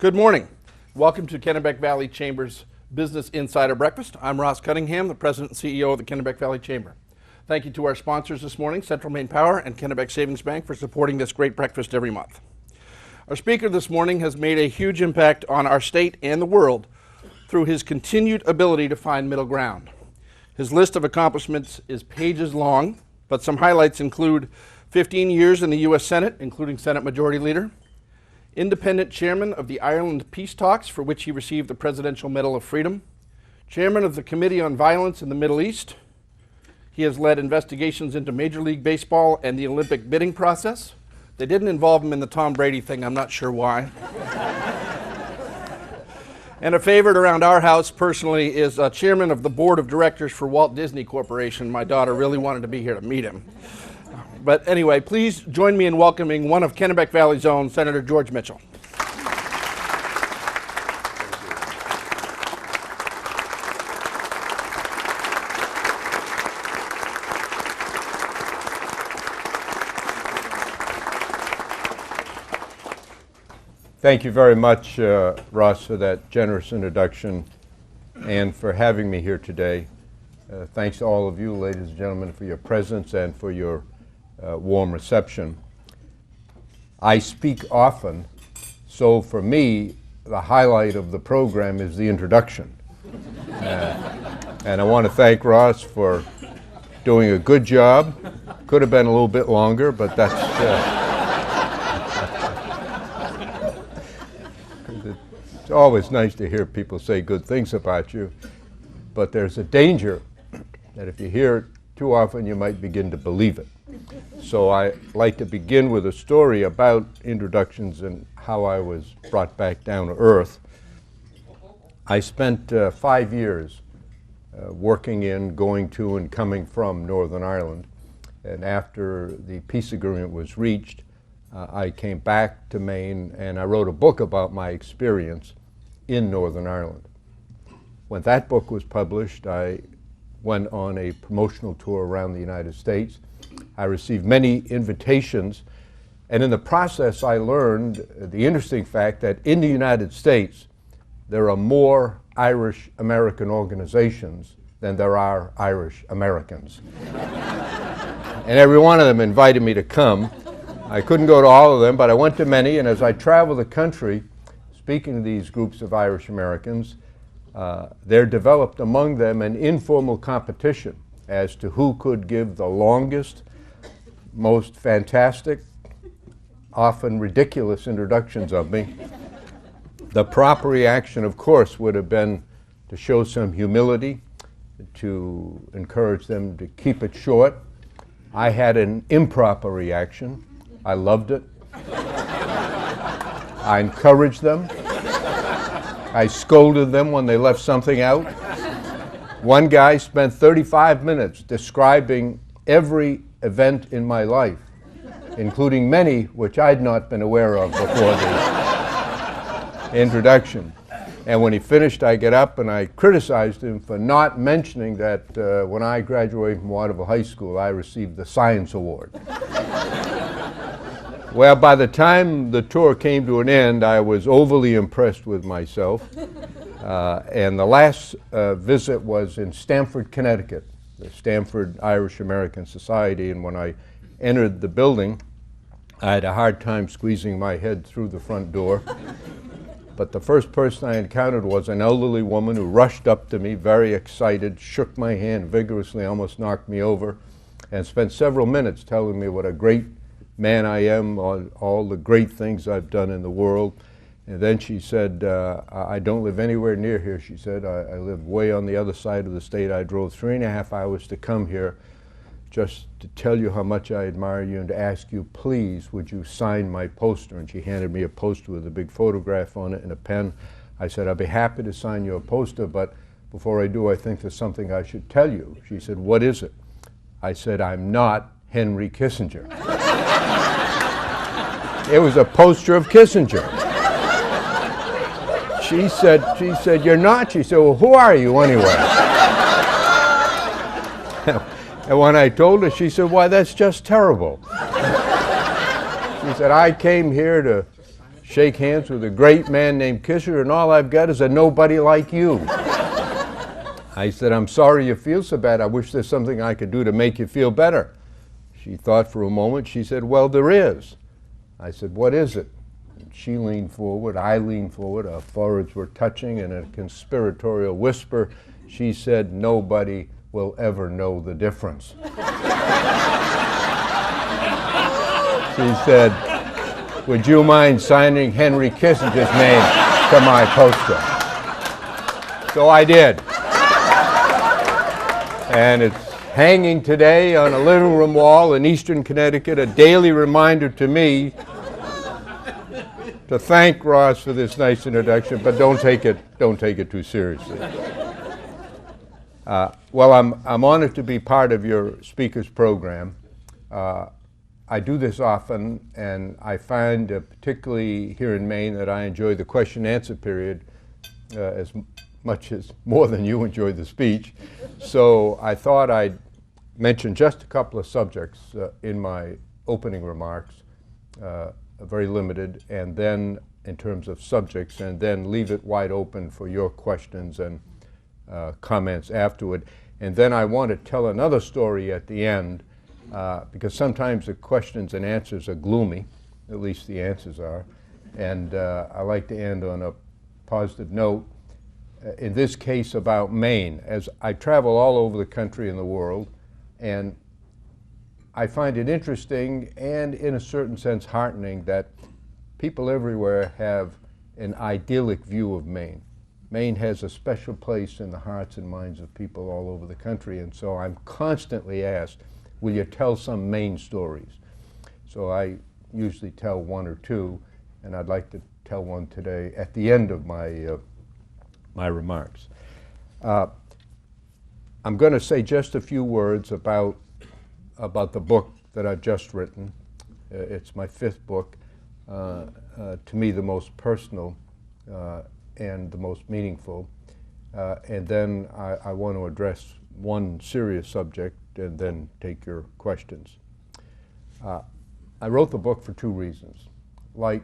Good morning. Welcome to Kennebec Valley Chamber's Business Insider Breakfast. I'm Ross Cunningham, the President and CEO of the Kennebec Valley Chamber. Thank you to our sponsors this morning, Central Maine Power and Kennebec Savings Bank, for supporting this great breakfast every month. Our speaker this morning has made a huge impact on our state and the world through his continued ability to find middle ground. His list of accomplishments is pages long, but some highlights include 15 years in the U.S. Senate, including Senate Majority Leader, independent chairman of the Ireland Peace Talks, for which he received the Presidential Medal of Freedom, chairman of the Committee on Violence in the Middle East. He has led investigations into Major League Baseball and the Olympic bidding process. They didn't involve him in the Tom Brady thing, I'm not sure why. And a favorite around our house personally is chairman of the board of directors for Walt Disney Corporation. My daughter really wanted to be here to meet him. But anyway, please join me in welcoming one of Kennebec Valley's own, Senator George Mitchell. Thank you very much, Ross, for that generous introduction and for having me here today. Thanks to all of you, ladies and gentlemen, for your presence and for your warm reception. I speak often, so for me, the highlight of the program is the introduction. And I want to thank Ross for doing a good job. Could have been a little bit longer, but that's... It's always nice to hear people say good things about you, but there's a danger that if you hear it too often, you might begin to believe it. So I like to begin with a story about introductions and how I was brought back down to earth. I spent 5 years working in, going to, and coming from Northern Ireland. And after the peace agreement was reached, I came back to Maine and I wrote a book about my experience in Northern Ireland. When that book was published, I went on a promotional tour around the United States. I received many invitations, and in the process I learned the interesting fact that in the United States there are more Irish American organizations than there are Irish Americans. And every one of them invited me to come. I couldn't go to all of them, but I went to many, and as I traveled the country speaking to these groups of Irish Americans, there developed among them an informal competition as to who could give the longest, most fantastic, often ridiculous introductions of me. The proper reaction, of course, would have been to show some humility, to encourage them to keep it short. I had an improper reaction. I loved it. I encouraged them. I scolded them when they left something out. One guy spent 35 minutes describing every event in my life, including many which I'd not been aware of before the introduction. And when he finished, I get up and I criticized him for not mentioning that when I graduated from Waterville High School, I received the Science Award. Well, by the time the tour came to an end, I was overly impressed with myself. And the last visit was in Stamford, Connecticut, the Stamford Irish American Society. And when I entered the building, I had a hard time squeezing my head through the front door. But the first person I encountered was an elderly woman who rushed up to me, very excited, shook my hand vigorously, almost knocked me over, and spent several minutes telling me what a great man I am, all the great things I've done in the world. And then she said, I don't live anywhere near here, she said. I live way on the other side of the state. I drove 3.5 hours to come here just to tell you how much I admire you and to ask you, please, would you sign my poster? And she handed me a poster with a big photograph on it and a pen. I said, I'll be happy to sign your poster, but before I do, I think there's something I should tell you. She said, what is it? I said, I'm not Henry Kissinger. It was a poster of Kissinger. She said, you're not? She said, well, who are you anyway? And when I told her, she said, why, that's just terrible. She said, I came here to shake hands with a great man named Kisser, and all I've got is a nobody like you. I said, I'm sorry you feel so bad. I wish there's something I could do to make you feel better. She thought for a moment. She said, well, there is. I said, what is it? And she leaned forward. I leaned forward. Our foreheads were touching. In a conspiratorial whisper, she said, nobody will ever know the difference. She said, would you mind signing Henry Kissinger's name to my poster? So I did. And it's hanging today on a living room wall in eastern Connecticut, a daily reminder to me to thank Ross for this nice introduction, but don't take it too seriously. Well, I'm honored to be part of your speaker's program. I do this often, and I find, particularly here in Maine, that I enjoy the question-answer period as much as more than you enjoy the speech. So I thought I'd mention just a couple of subjects in my opening remarks, very limited, and then in terms of subjects, and then leave it wide open for your questions and comments afterward. And then I want to tell another story at the end, because sometimes the questions and answers are gloomy, at least the answers are, and I like to end on a positive note. In this case about Maine, as I travel all over the country and the world, and I find it interesting and in a certain sense heartening that people everywhere have an idyllic view of Maine. Maine has a special place in the hearts and minds of people all over the country, and so I'm constantly asked, will you tell some Maine stories? So I usually tell one or two, and I'd like to tell one today at the end of my remarks. I'm going to say just a few words about the book that I've just written. It's my fifth book, to me the most personal and the most meaningful. And then I want to address one serious subject and then take your questions. I wrote the book for two reasons. Like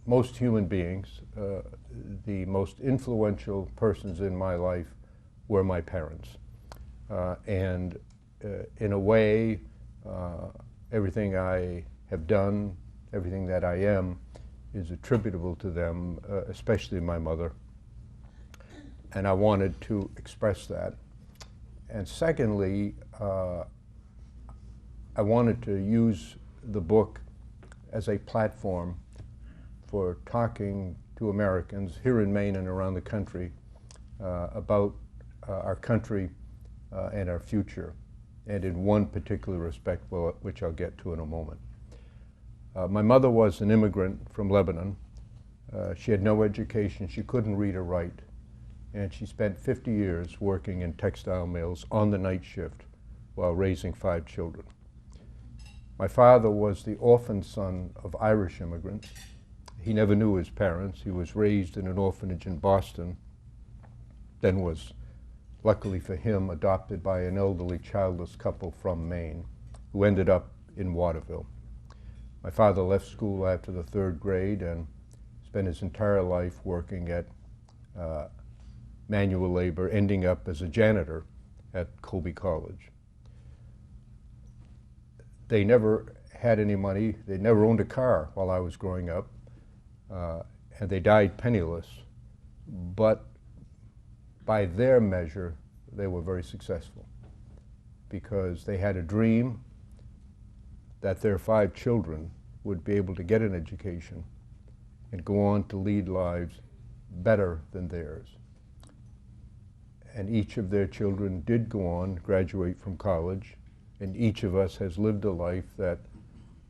most human beings, the most influential persons in my life were my parents. And in a way, everything I have done, everything that I am, is attributable to them, especially my mother. And I wanted to express that. And secondly, I wanted to use the book as a platform for talking to Americans here in Maine and around the country about our country and our future, and in one particular respect, which I'll get to in a moment. My mother was an immigrant from Lebanon. She had no education. She couldn't read or write, and she spent 50 years working in textile mills on the night shift while raising 5 children. My father was the orphan son of Irish immigrants. He never knew his parents. He was raised in an orphanage in Boston, then was, luckily for him, adopted by an elderly childless couple from Maine who ended up in Waterville. My father left school after the 3rd grade and spent his entire life working at manual labor, ending up as a janitor at Colby College. They never had any money. They never owned a car while I was growing up, and they died penniless. But by their measure, they were very successful because they had a dream that their 5 children would be able to get an education and go on to lead lives better than theirs. And each of their children did go on, graduate from college, and each of us has lived a life that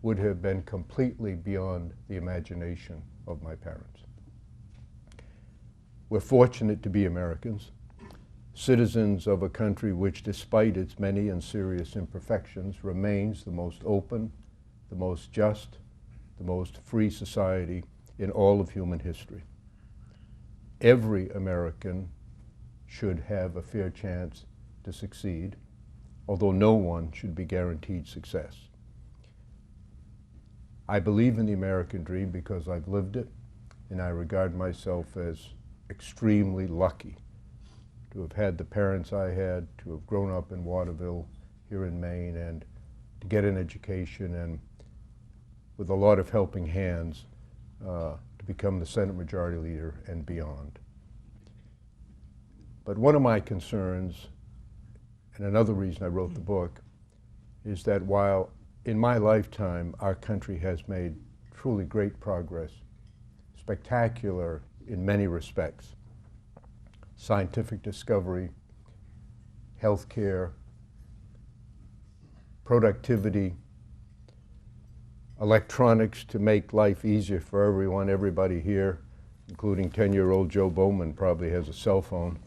would have been completely beyond the imagination of my parents. We're fortunate to be Americans, citizens of a country which, despite its many and serious imperfections, remains the most open, the most just, the most free society in all of human history. Every American should have a fair chance to succeed, although no one should be guaranteed success. I believe in the American dream because I've lived it. and I regard myself as extremely lucky to have had the parents I had, to have grown up in Waterville here in Maine, and to get an education, and with a lot of helping hands, to become the Senate Majority Leader and beyond. But one of my concerns, and another reason I wrote the book, is that while in my lifetime our country has made truly great progress, spectacular in many respects, scientific discovery, healthcare, productivity, electronics to make life easier for everyone, everybody here, including 10-year-old Joe Bowman probably has a cell phone.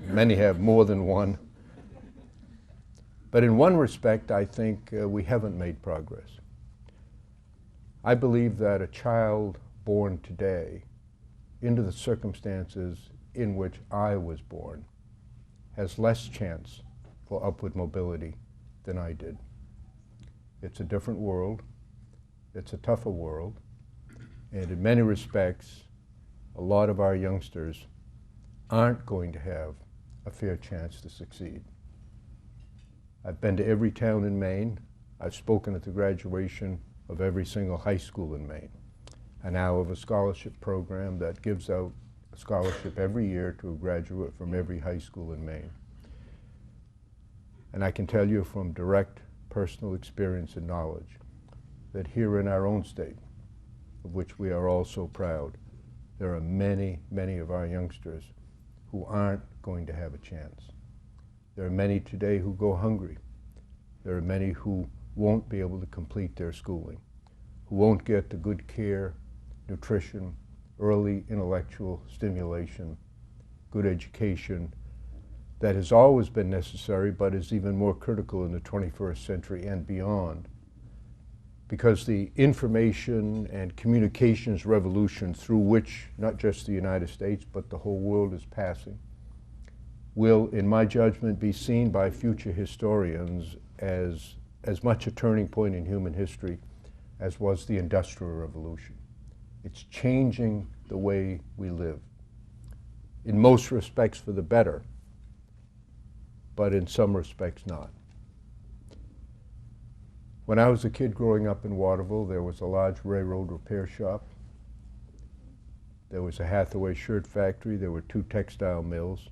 Many have more than one. But in one respect, I think we haven't made progress. I believe that a child born today into the circumstances in which I was born has less chance for upward mobility than I did. It's a different world, it's a tougher world, and in many respects, a lot of our youngsters aren't going to have a fair chance to succeed. I've been to every town in Maine. I've spoken at the graduation of every single high school in Maine. I now have a scholarship program that gives out a scholarship every year to a graduate from every high school in Maine. And I can tell you from direct personal experience and knowledge that here in our own state, of which we are all so proud, there are many, many of our youngsters who aren't going to have a chance. There are many today who go hungry. There are many who won't be able to complete their schooling, who won't get the good care, nutrition, early intellectual stimulation, good education that has always been necessary but is even more critical in the 21st century and beyond, because the information and communications revolution through which not just the United States but the whole world is passing will, in my judgment, be seen by future historians as much a turning point in human history as was the Industrial Revolution. It's changing the way we live, in most respects for the better, but in some respects not. When I was a kid growing up in Waterville, there was a large railroad repair shop. There was a Hathaway shirt factory. There were 2 textile mills.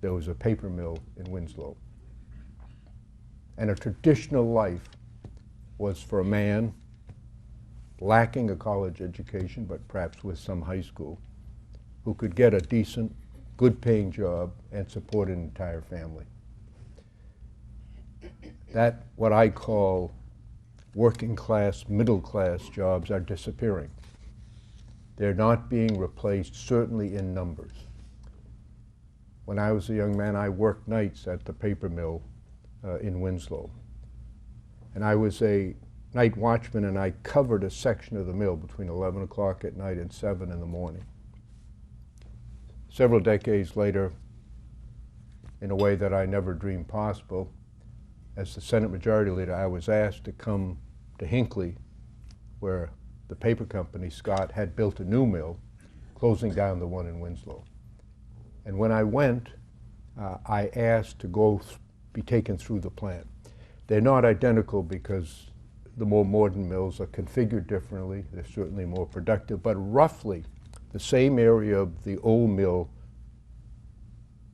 There was a paper mill in Winslow. And a traditional life was for a man lacking a college education, but perhaps with some high school, who could get a decent, good-paying job and support an entire family. That, what I call working-class, middle-class jobs, are disappearing. They're not being replaced, certainly in numbers. When I was a young man, I worked nights at the paper mill in Winslow. And I was a night watchman, and I covered a section of the mill between 11 o'clock at night and 7 in the morning. Several decades later, in a way that I never dreamed possible, as the Senate Majority Leader, I was asked to come to Hinckley, where the paper company, Scott, had built a new mill, closing down the one in Winslow. And when I went, I asked to be taken through the plant. They're not identical because the more modern mills are configured differently. They're certainly more productive, but roughly the same area of the old mill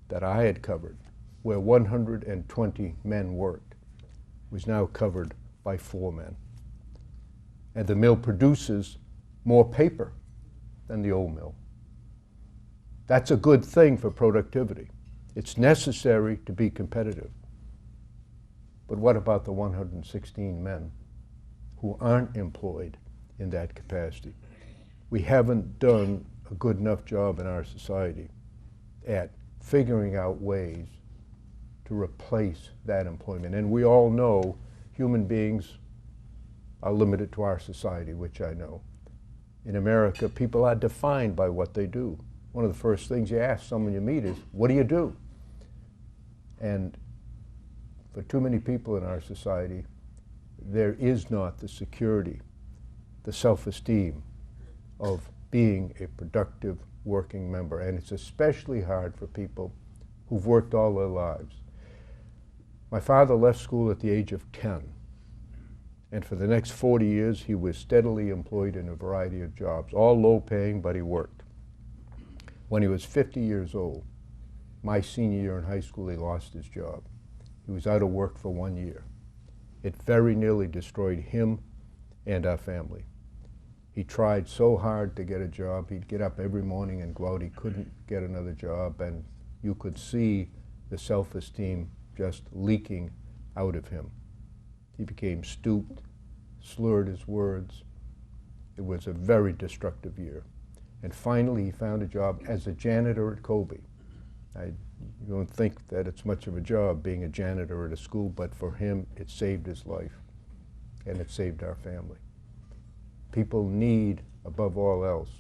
that I had covered, where 120 men worked, was now covered by 4 men. And the mill produces more paper than the old mill. That's a good thing for productivity. It's necessary to be competitive. But what about the 116 men who aren't employed in that capacity? We haven't done a good enough job in our society at figuring out ways to replace that employment. And we all know human beings are limited to our society, which I know. In America, people are defined by what they do. One of the first things you ask someone you meet is, what do you do? And for too many people in our society, there is not the security, the self-esteem of being a productive working member. And it's especially hard for people who've worked all their lives. My father left school at the age of 10, and for the next 40 years he was steadily employed in a variety of jobs, all low paying, but he worked. When he was 50 years old, my senior year in high school, he lost his job. He was out of work for 1 year. It very nearly destroyed him and our family. He tried so hard to get a job. He'd get up every morning and go out. He couldn't get another job, and you could see the self-esteem just leaking out of him. He became stooped, slurred his words. It was a very destructive year. And finally, he found a job as a janitor at Kobe. You don't think that it's much of a job being a janitor at a school, but for him, it saved his life, and it saved our family. People need, above all else,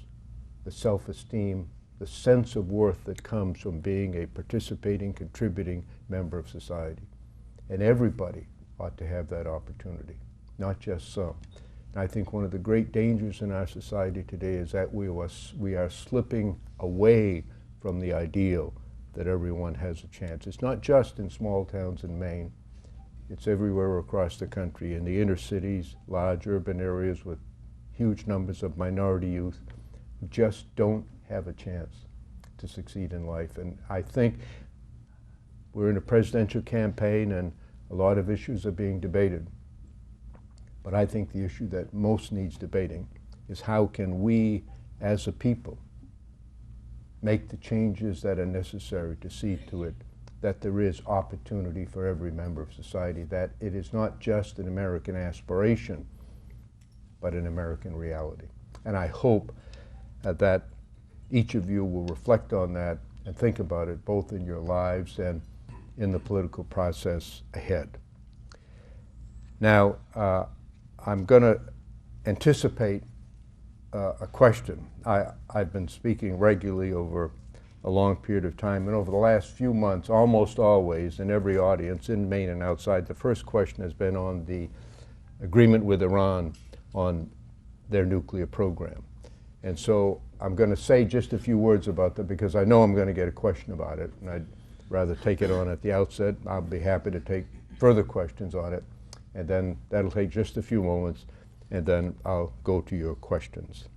the self-esteem, the sense of worth that comes from being a participating, contributing member of society. And everybody ought to have that opportunity, not just some. And I think one of the great dangers in our society today is that we are slipping away from the ideal that everyone has a chance. It's not just in small towns in Maine. It's everywhere across the country, in the inner cities, large urban areas with huge numbers of minority youth who just don't have a chance to succeed in life. And I think we're in a presidential campaign and a lot of issues are being debated. But I think the issue that most needs debating is how can we as a people make the changes that are necessary to see to it that there is opportunity for every member of society, that it is not just an American aspiration, but an American reality. And I hope that each of you will reflect on that and think about it both in your lives and in the political process ahead. Now, I'm going to anticipate a question. I've been speaking regularly over a long period of time, and over the last few months, almost always, in every audience, in Maine and outside, the first question has been on the agreement with Iran on their nuclear program. And so I'm going to say just a few words about that because I know I'm going to get a question about it, and I'd rather take it on at the outset. I'll be happy to take further questions on it, and then that'll take just a few moments, and then I'll go to your questions.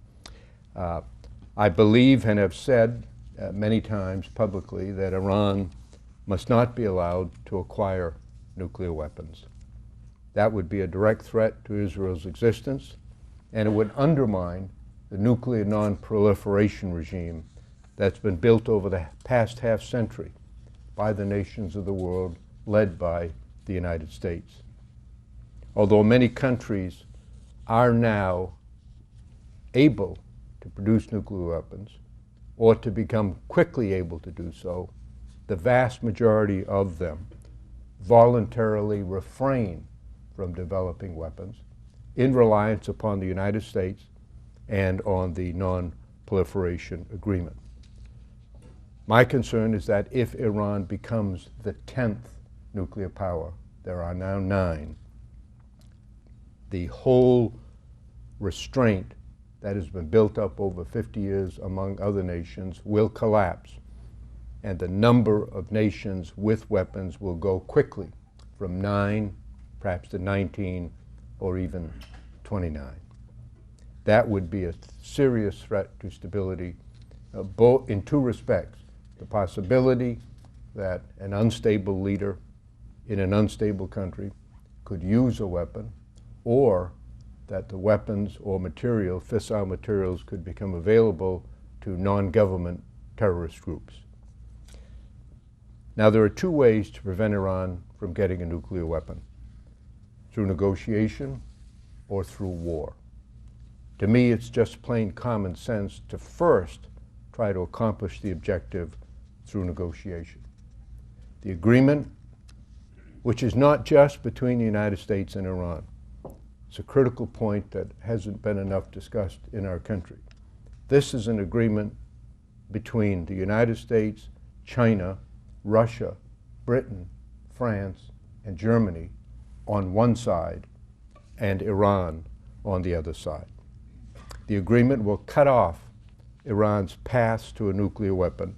I believe and have said many times publicly that Iran must not be allowed to acquire nuclear weapons. That would be a direct threat to Israel's existence, and it would undermine the nuclear non-proliferation regime that's been built over the past half-century by the nations of the world, led by the United States. Although many countries are now able to produce nuclear weapons, or to become quickly able to do so, the vast majority of them voluntarily refrain from developing weapons in reliance upon the United States and on the non-proliferation agreement. My concern is that if Iran becomes the 10th nuclear power, there are now 9, the whole restraint that has been built up over 50 years among other nations will collapse, and the number of nations with weapons will go quickly from 9, perhaps to 19, or even 29. That would be a serious threat to stability, both in two respects. The possibility that an unstable leader in an unstable country could use a weapon, or that the weapons or material, fissile materials, could become available to non-government terrorist groups. Now, there are two ways to prevent Iran from getting a nuclear weapon: through negotiation or through war. To me, it's just plain common sense to first try to accomplish the objective through negotiation. The agreement, which is not just between the United States and Iran, it's a critical point that hasn't been enough discussed in our country. This is an agreement between the United States, China, Russia, Britain, France, and Germany on one side, and Iran on the other side. The agreement will cut off Iran's path to a nuclear weapon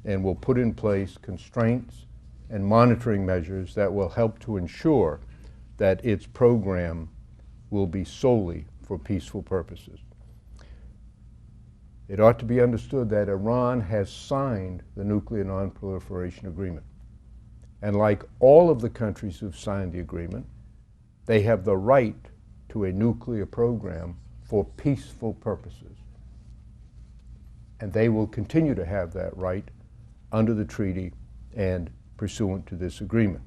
and will put in place constraints and monitoring measures that will help to ensure that its program will be solely for peaceful purposes. It ought to be understood that Iran has signed the Nuclear Non-Proliferation Agreement. And like all of the countries who've signed the agreement, they have the right to a nuclear program for peaceful purposes. And they will continue to have that right under the treaty and pursuant to this agreement.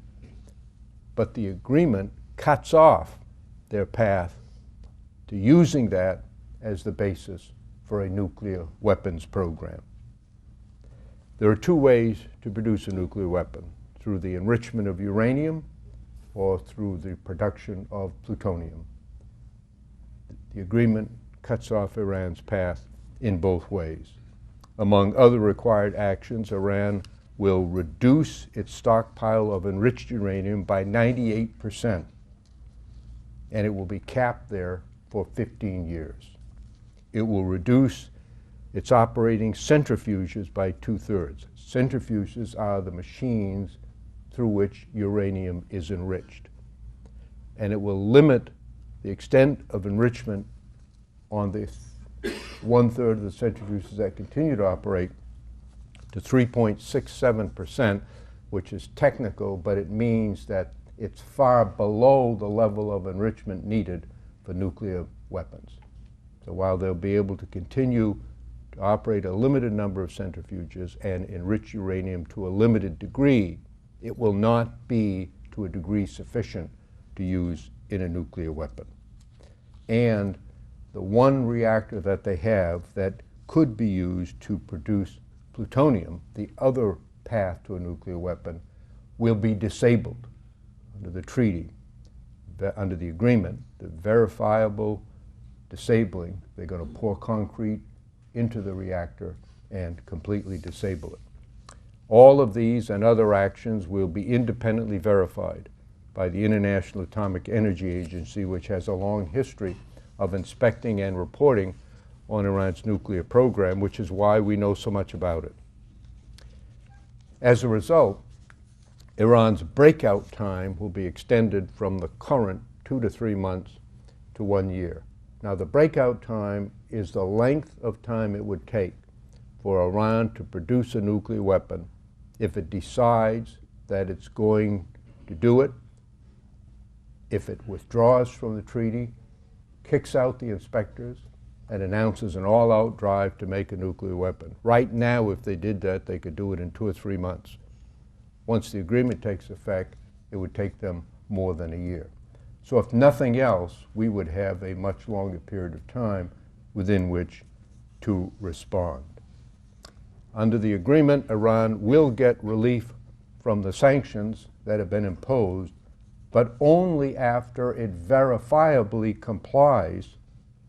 But the agreement cuts off their path to using that as the basis for a nuclear weapons program. There are two ways to produce a nuclear weapon: through the enrichment of uranium or through the production of plutonium. The agreement cuts off Iran's path in both ways. Among other required actions, Iran will reduce its stockpile of enriched uranium by 98%, and it will be capped there for 15 years. It will reduce its operating centrifuges by 2/3. Centrifuges are the machines through which uranium is enriched. And it will limit the extent of enrichment on the 1/3 of the centrifuges that continue to operate to 3.67%, which is technical, but it means that it's far below the level of enrichment needed for nuclear weapons. So while they'll be able to continue to operate a limited number of centrifuges and enrich uranium to a limited degree, it will not be to a degree sufficient to use in a nuclear weapon. And the one reactor that they have that could be used to produce plutonium, the other path to a nuclear weapon, will be disabled under the treaty, under the agreement, the verifiable disabling. They're going to pour concrete into the reactor and completely disable it. All of these and other actions will be independently verified by the International Atomic Energy Agency, which has a long history of inspecting and reporting on Iran's nuclear program, which is why we know so much about it. As a result, Iran's breakout time will be extended from the current 2 to 3 months to 1 year. Now, the breakout time is the length of time it would take for Iran to produce a nuclear weapon if it decides that it's going to do it, if it withdraws from the treaty, kicks out the inspectors, and announces an all-out drive to make a nuclear weapon. Right now, if they did that, they could do it in 2 or 3 months. Once the agreement takes effect, it would take them more than a year. So if nothing else, we would have a much longer period of time within which to respond. Under the agreement, Iran will get relief from the sanctions that have been imposed, but only after it verifiably complies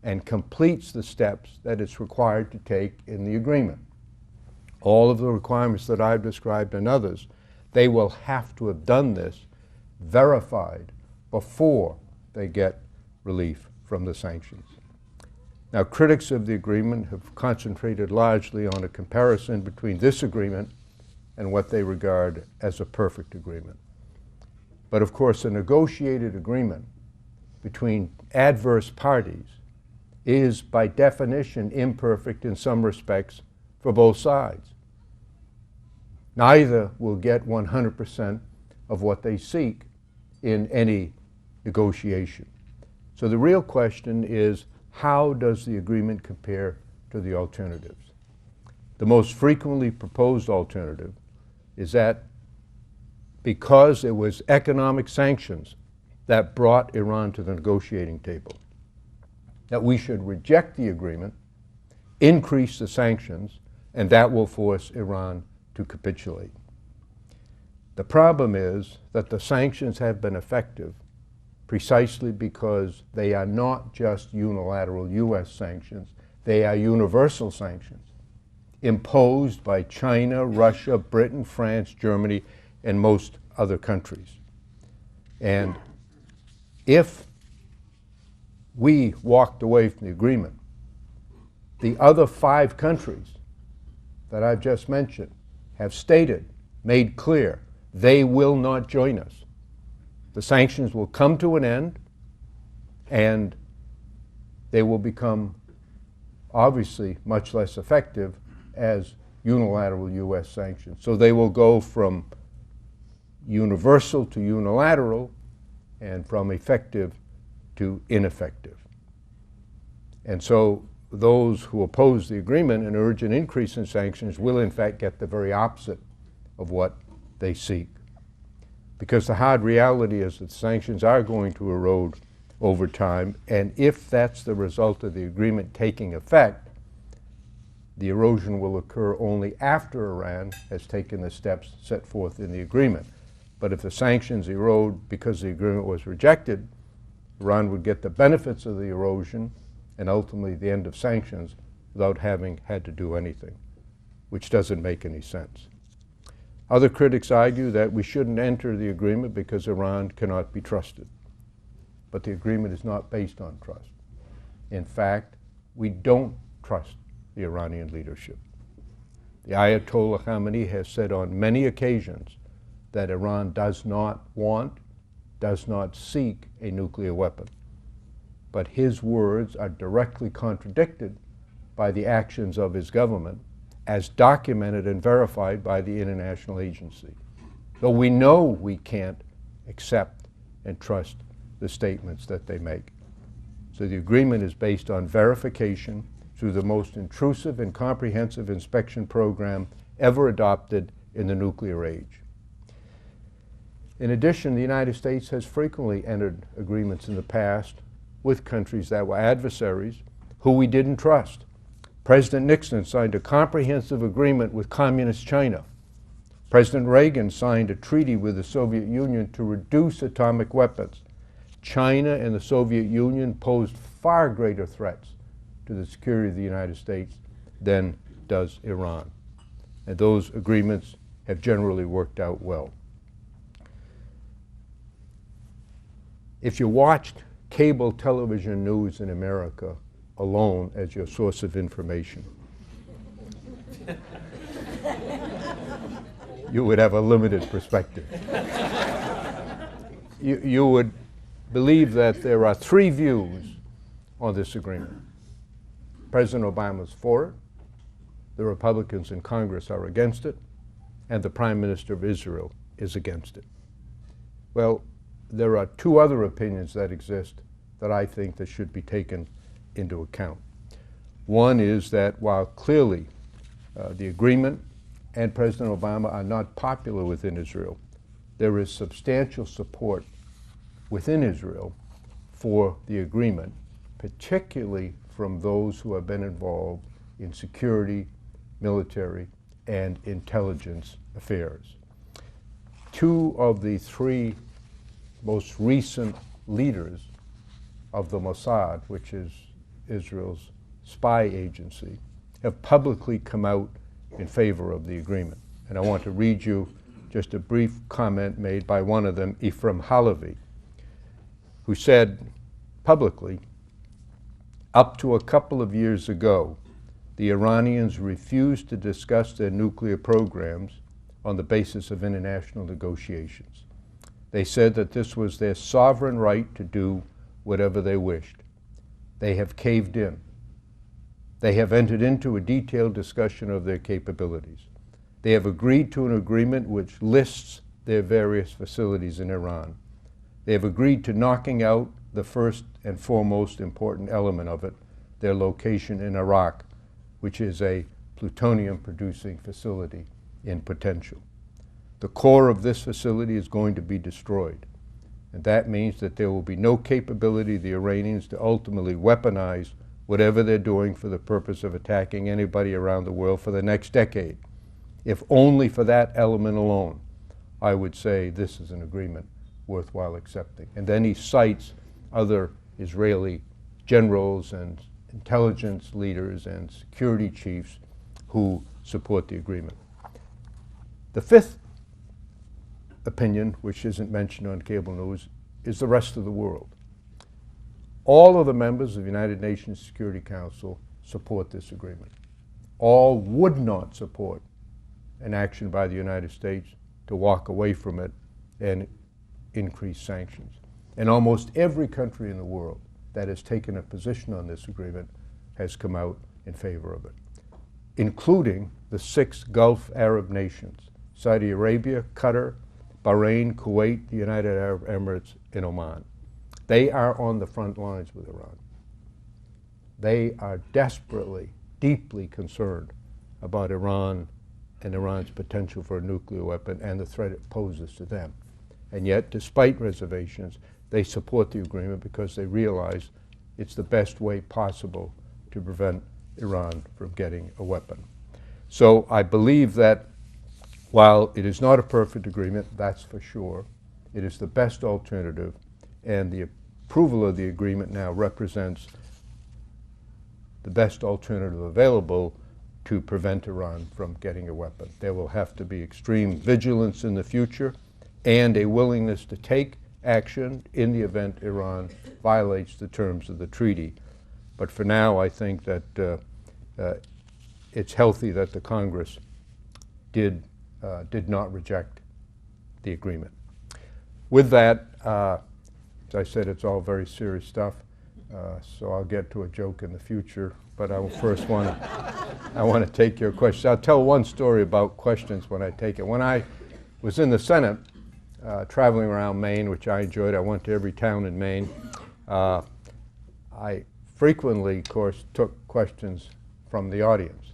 and completes the steps that it's required to take in the agreement. All of the requirements that I've described and others, they will have to have done this, verified, before they get relief from the sanctions. Now, critics of the agreement have concentrated largely on a comparison between this agreement and what they regard as a perfect agreement. But of course, a negotiated agreement between adverse parties is by definition imperfect in some respects for both sides. Neither will get 100% of what they seek in any negotiation. So the real question is, how does the agreement compare to the alternatives? The most frequently proposed alternative is that because it was economic sanctions that brought Iran to the negotiating table, that we should reject the agreement, increase the sanctions, and that will force Iran to capitulate. The problem is that the sanctions have been effective precisely because they are not just unilateral U.S. sanctions, they are universal sanctions imposed by China, Russia, Britain, France, Germany, and most other countries. And if we walked away from the agreement, The other 5 countries that I've just mentioned have stated, made clear, they will not join us. The sanctions will come to an end, and they will become obviously much less effective as unilateral U.S. sanctions. So they will go from universal to unilateral and from effective to ineffective. And so those who oppose the agreement and urge an increase in sanctions will in fact get the very opposite of what they seek. Because the hard reality is that sanctions are going to erode over time, and if that's the result of the agreement taking effect, the erosion will occur only after Iran has taken the steps set forth in the agreement. But if the sanctions erode because the agreement was rejected, Iran would get the benefits of the erosion and ultimately the end of sanctions without having had to do anything, which doesn't make any sense. Other critics argue that we shouldn't enter the agreement because Iran cannot be trusted. But the agreement is not based on trust. In fact, we don't trust the Iranian leadership. The Ayatollah Khamenei has said on many occasions that Iran does not want, does not seek a nuclear weapon. But his words are directly contradicted by the actions of his government, as documented and verified by the international agency. Though we know we can't accept and trust the statements that they make. So the agreement is based on verification through the most intrusive and comprehensive inspection program ever adopted in the nuclear age. In addition, the United States has frequently entered agreements in the past with countries that were adversaries who we didn't trust. President Nixon signed a comprehensive agreement with Communist China. President Reagan signed a treaty with the Soviet Union to reduce atomic weapons. China and the Soviet Union posed far greater threats to the security of the United States than does Iran. And those agreements have generally worked out well. If you watched cable television news in America alone as your source of information, you would have a limited perspective. You would believe that there are 3 views on this agreement. President Obama's for it, the Republicans in Congress are against it, and the Prime Minister of Israel is against it. Well, there are 2 other opinions that exist that I think that should be taken into account. One is that while clearly the agreement and President Obama are not popular within Israel, there is substantial support within Israel for the agreement, particularly from those who have been involved in security, military, and intelligence affairs. 2 of the 3 most recent leaders of the Mossad, which is Israel's spy agency, have publicly come out in favor of the agreement. And I want to read you just a brief comment made by one of them, Ephraim Halevi, who said publicly, up to a couple of years ago, the Iranians refused to discuss their nuclear programs on the basis of international negotiations. They said that this was their sovereign right to do whatever they wished. They have caved in. They have entered into a detailed discussion of their capabilities. They have agreed to an agreement which lists their various facilities in Iran. They have agreed to knocking out the first and foremost important element of it, their location in Iraq, which is a plutonium-producing facility in potential. The core of this facility is going to be destroyed, and that means that there will be no capability of the Iranians to ultimately weaponize whatever they're doing for the purpose of attacking anybody around the world for the next decade. If only for that element alone, I would say this is an agreement worthwhile accepting. And then he cites other Israeli generals and intelligence leaders and security chiefs who support the agreement. The 5th opinion, which isn't mentioned on cable news, is the rest of the world. All of the members of the United Nations Security Council support this agreement. All would not support an action by the United States to walk away from it and increase sanctions. And almost every country in the world that has taken a position on this agreement has come out in favor of it, including the 6 Gulf Arab nations: Saudi Arabia, Qatar, Bahrain, Kuwait, the United Arab Emirates, and Oman. They are on the front lines with Iran. They are desperately, deeply concerned about Iran and Iran's potential for a nuclear weapon and the threat it poses to them. And yet, despite reservations, they support the agreement because they realize it's the best way possible to prevent Iran from getting a weapon. So I believe that while it is not a perfect agreement, that's for sure, it is the best alternative, and the approval of the agreement now represents the best alternative available to prevent Iran from getting a weapon. There will have to be extreme vigilance in the future and a willingness to take action in the event Iran violates the terms of the treaty. But for now, I think that it's healthy that the Congress did not reject the agreement. With that, as I said, it's all very serious stuff, so I'll get to a joke in the future, but I will first want to take your questions. I'll tell one story about questions when I take it. When I was in the Senate, traveling around Maine, which I enjoyed, I went to every town in Maine. I frequently, of course, took questions from the audience.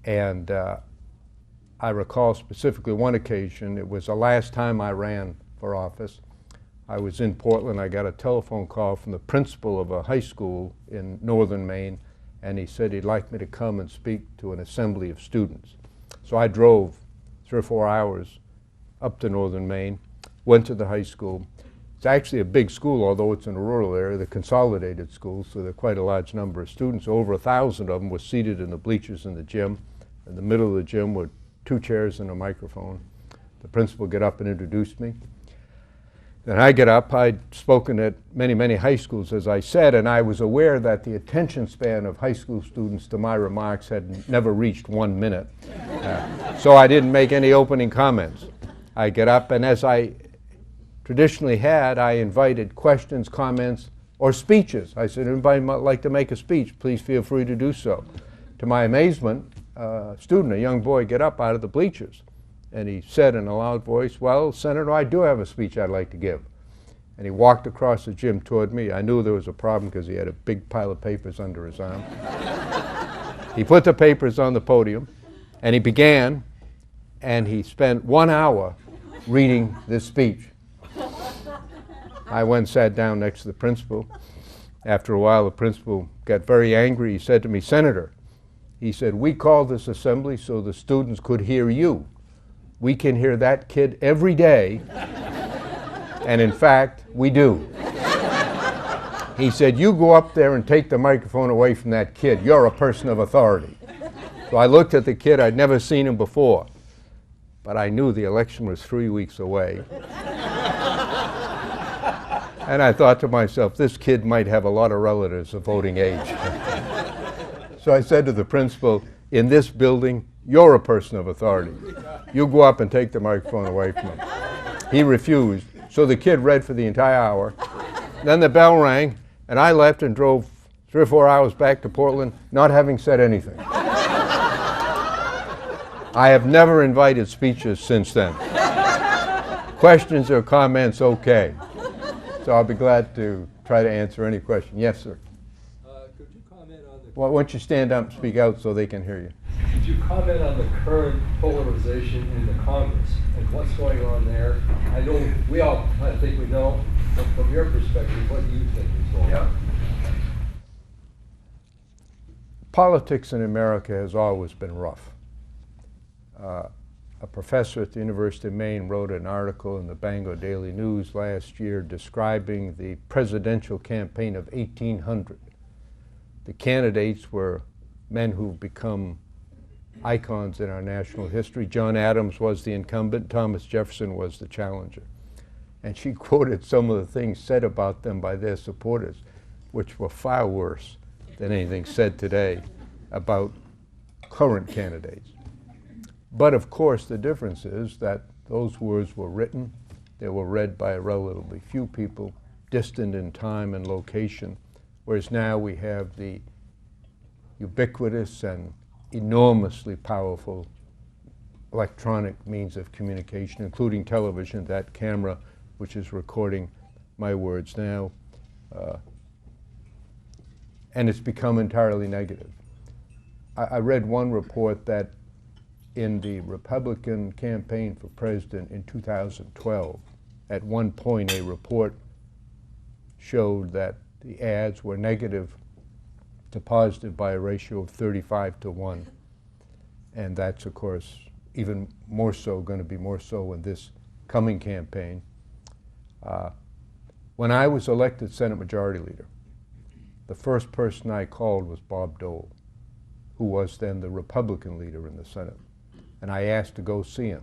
And I recall specifically one occasion. It was the last time I ran for office. I was in Portland. I got a telephone call from the principal of a high school in northern Maine, and he said he'd like me to come and speak to an assembly of students. So I drove 3 or 4 hours up to northern Maine, went to the high school. It's actually a big school, although it's in a rural area, the consolidated school, so there are quite a large number of students. Over 1,000 of them were seated in the bleachers in the gym. In the middle of the gym were 2 chairs and a microphone. The principal got up and introduced me. Then I get up. I'd spoken at many, many high schools, as I said, and I was aware that the attention span of high school students to my remarks had never reached 1 minute. So I didn't make any opening comments. I get up, and as I traditionally had, I invited questions, comments, or speeches. I said, anybody might like to make a speech, please feel free to do so. To my amazement, a student, a young boy, get up out of the bleachers, and he said in a loud voice, well, Senator, I do have a speech I'd like to give. And he walked across the gym toward me. I knew there was a problem because he had a big pile of papers under his arm. He put the papers on the podium, and he began, and he spent 1 hour reading this speech. I went and sat down next to the principal. After a while, the principal got very angry. He said to me, Senator, he said, we called this assembly so the students could hear you. We can hear that kid every day, and in fact, we do. He said, you go up there and take the microphone away from that kid. You're a person of authority. So I looked at the kid. I'd never seen him before, but I knew the election was 3 weeks away. And I thought to myself, this kid might have a lot of relatives of voting age. So I said to the principal, in this building, you're a person of authority. You go up and take the microphone away from him. He refused. So the kid read for the entire hour. Then the bell rang, and I left and drove 3 or 4 hours back to Portland, not having said anything. I have never invited speeches since then. Questions or comments, okay. So I'll be glad to try to answer any question. Yes, sir. Could you comment on the? Well, why don't you stand up and speak out so they can hear you? Could you comment on the current polarization in the Congress and what's going on there? I know we all, I think we know, but from your perspective, what do you think is going on? Politics in America has always been rough. A professor at the University of Maine wrote an article in the Bangor Daily News last year describing the presidential campaign of 1800. The candidates were men who've become icons in our national history. John Adams was the incumbent, Thomas Jefferson was the challenger. And she quoted some of the things said about them by their supporters, which were far worse than anything said today about current candidates. But of course, the difference is that those words were written, they were read by relatively few people, distant in time and location, whereas now we have the ubiquitous and enormously powerful electronic means of communication, including television, that camera which is recording my words now, and it's become entirely negative. I read one report that in the Republican campaign for president in 2012, at one point a report showed that the ads were negative to positive by a ratio of 35-1. And that's, of course, even more so, going to be more so in this coming campaign. When I was elected Senate Majority Leader, the first person I called was Bob Dole, who was then the Republican leader in the Senate. And I asked to go see him.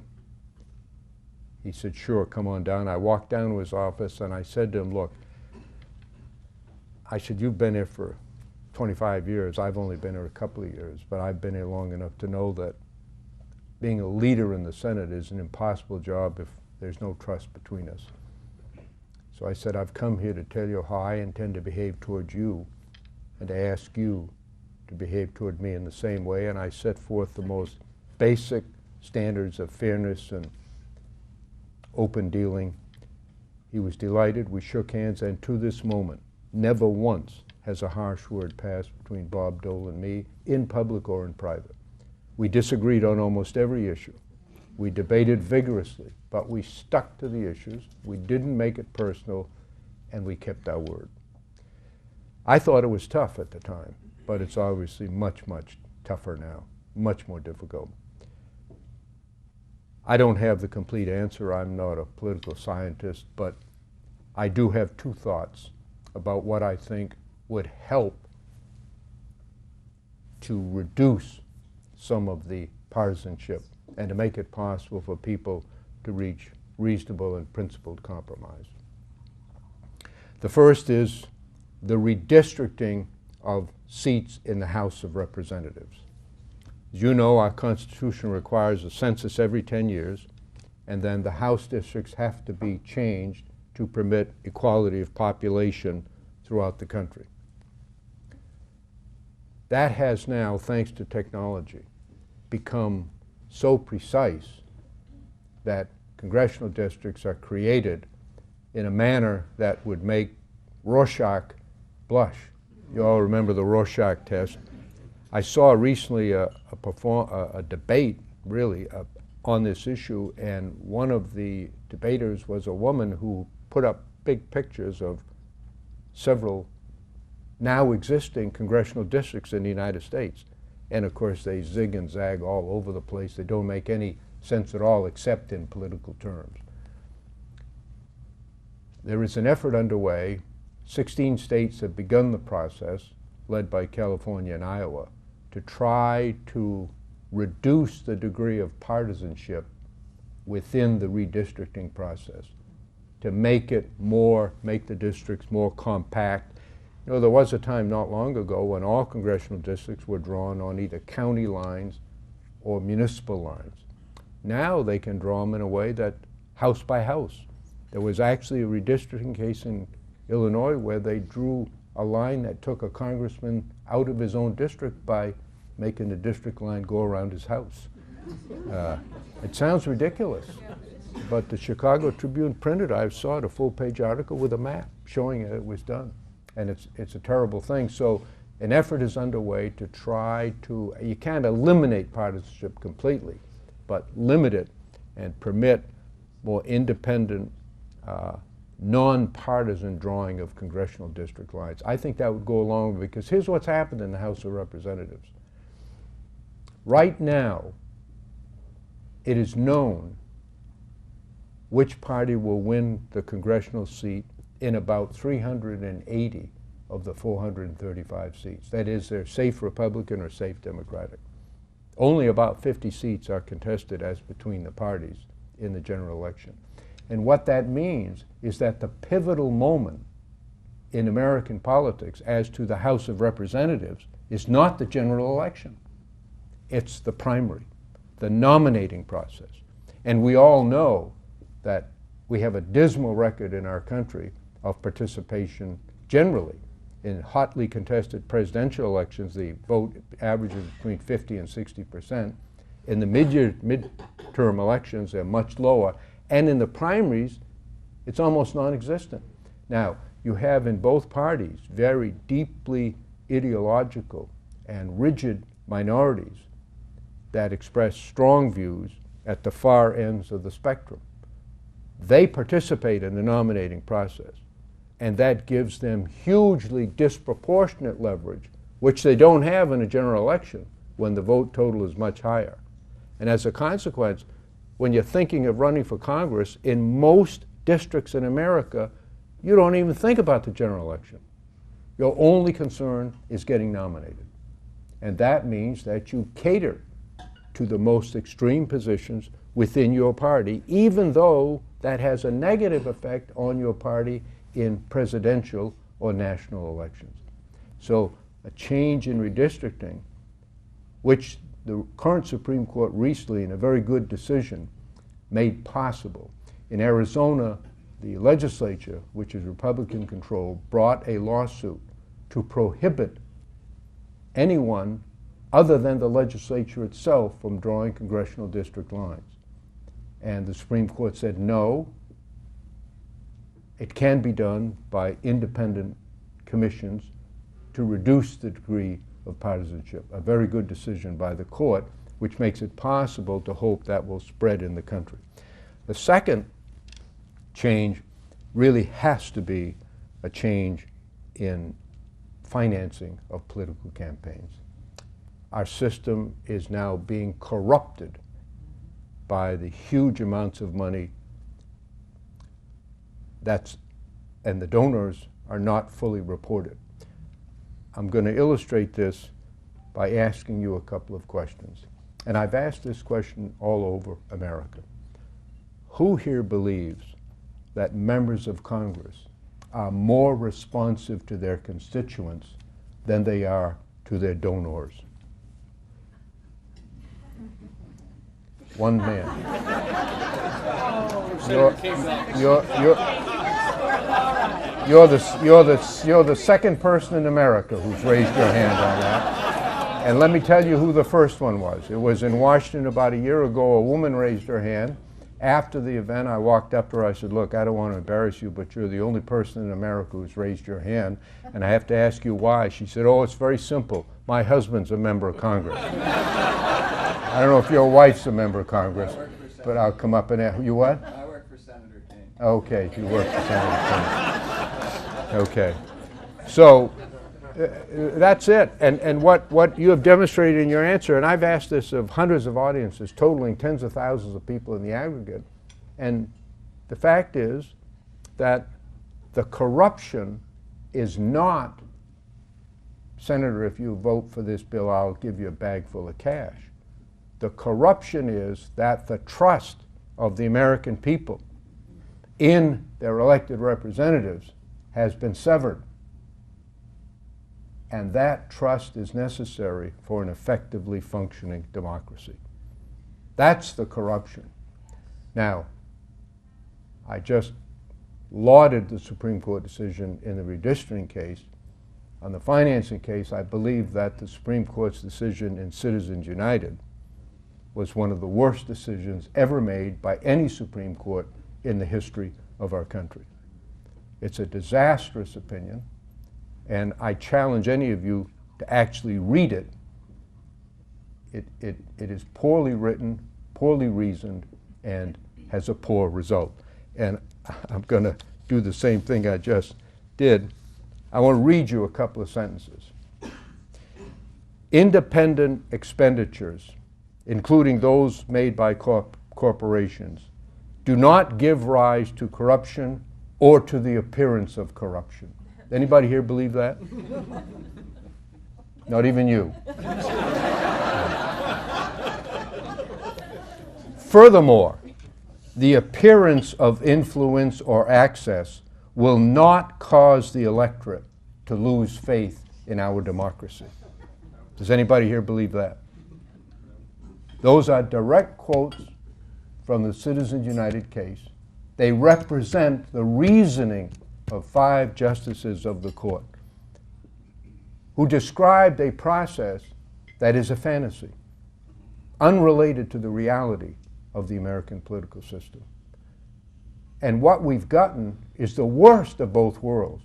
He said, sure, come on down. I walked down to his office and I said to him, look, I said, you've been here for 25 years. I've only been here a couple of years, but I've been here long enough to know that being a leader in the Senate is an impossible job if there's no trust between us. So I said, I've come here to tell you how I intend to behave towards you and to ask you to behave toward me in the same way. And I set forth the most basic standards of fairness and open dealing. He was delighted. We shook hands, and to this moment, never once has a harsh word passed between Bob Dole and me, in public or in private. We disagreed on almost every issue. We debated vigorously, but we stuck to the issues. We didn't make it personal, and we kept our word. I thought it was tough at the time, but it's obviously much, much tougher now, much more difficult. I don't have the complete answer. I'm not a political scientist, but I do have two thoughts about what I think would help to reduce some of the partisanship and to make it possible for people to reach reasonable and principled compromise. The first is the redistricting of seats in the House of Representatives. As you know, our Constitution requires a census every 10 years, and then the House districts have to be changed to permit equality of population throughout the country. That has now, thanks to technology, become so precise that congressional districts are created in a manner that would make Rorschach blush. You all remember the Rorschach test. I saw recently a debate, really, on this issue, and one of the debaters was a woman who put up big pictures of several now existing congressional districts in the United States. And of course, they zig and zag all over the place. They don't make any sense at all except in political terms. There is an effort underway. 16 states have begun the process, led by California and Iowa, to try to reduce the degree of partisanship within the redistricting process, to make the districts more compact. You know, there was a time not long ago when all congressional districts were drawn on either county lines or municipal lines. Now they can draw them in a way that house by house. There was actually a redistricting case in Illinois where they drew a line that took a congressman out of his own district by making the district line go around his house. It sounds ridiculous, but the Chicago Tribune printed, I saw it, a full-page article with a map showing it was done. And it's a terrible thing. So an effort is underway to try to, you can't eliminate partisanship completely, but limit it and permit more independent, non-partisan drawing of congressional district lines. I think that would go along, because here's what's happened in the House of Representatives. Right now, it is known which party will win the congressional seat in about 380 of the 435 seats. That is, they're safe Republican or safe Democratic. Only about 50 seats are contested as between the parties in the general election. And what that means is that the pivotal moment in American politics as to the House of Representatives is not the general election. It's the primary, the nominating process. And we all know that we have a dismal record in our country of participation generally. In hotly contested presidential elections, the vote averages between 50 and 60%. In the midterm elections, they're much lower. And in the primaries, it's almost non-existent. Now, you have in both parties very deeply ideological and rigid minorities that express strong views at the far ends of the spectrum. They participate in the nominating process, and that gives them hugely disproportionate leverage, which they don't have in a general election when the vote total is much higher. And as a consequence, when you're thinking of running for Congress, in most districts in America, you don't even think about the general election. Your only concern is getting nominated. And that means that you cater to the most extreme positions within your party, even though that has a negative effect on your party in presidential or national elections. So a change in redistricting, which the current Supreme Court recently, in a very good decision, made possible. In Arizona, the legislature, which is Republican controlled, brought a lawsuit to prohibit anyone other than the legislature itself from drawing congressional district lines. And the Supreme Court said no, it can be done by independent commissions to reduce the degree of partisanship. A very good decision by the court, which makes it possible to hope that will spread in the country. The second change really has to be a change in financing of political campaigns. Our system is now being corrupted by the huge amounts of money and the donors are not fully reported. I'm going to illustrate this by asking you a couple of questions. And I've asked this question all over America. Who here believes that members of Congress are more responsive to their constituents than they are to their donors? One man. You're the second person in America who's raised your hand on that. And let me tell you who the first one was. It was in Washington about a year ago. A woman raised her hand. After the event, I walked up to her. I said, look, I don't want to embarrass you, but you're the only person in America who's raised your hand, and I have to ask you why. She said, oh, it's very simple. My husband's a member of Congress. I don't know if your wife's a member of Congress, but I'll come up and ask. You what? I work for Senator King. Okay, you work for Senator King. Okay. So that's it. And what you have demonstrated in your answer, and I've asked this of hundreds of audiences, totaling tens of thousands of people in the aggregate, and the fact is that the corruption is not, Senator, if you vote for this bill, I'll give you a bag full of cash. The corruption is that the trust of the American people in their elected representatives has been severed. And that trust is necessary for an effectively functioning democracy. That's the corruption. Now, I just lauded the Supreme Court decision in the redistricting case. On the financing case, I believe that the Supreme Court's decision in Citizens United was one of the worst decisions ever made by any Supreme Court in the history of our country. It's a disastrous opinion, and I challenge any of you to actually read it. It is poorly written, poorly reasoned, and has a poor result. And I'm going to do the same thing I just did. I want to read you a couple of sentences. Independent expenditures, including those made by corporations, do not give rise to corruption or to the appearance of corruption. Anybody here believe that? Not even you. Furthermore, the appearance of influence or access will not cause the electorate to lose faith in our democracy. Does anybody here believe that? Those are direct quotes from the Citizens United case. They represent the reasoning of 5 justices of the court who described a process that is a fantasy, unrelated to the reality of the American political system. And what we've gotten is the worst of both worlds.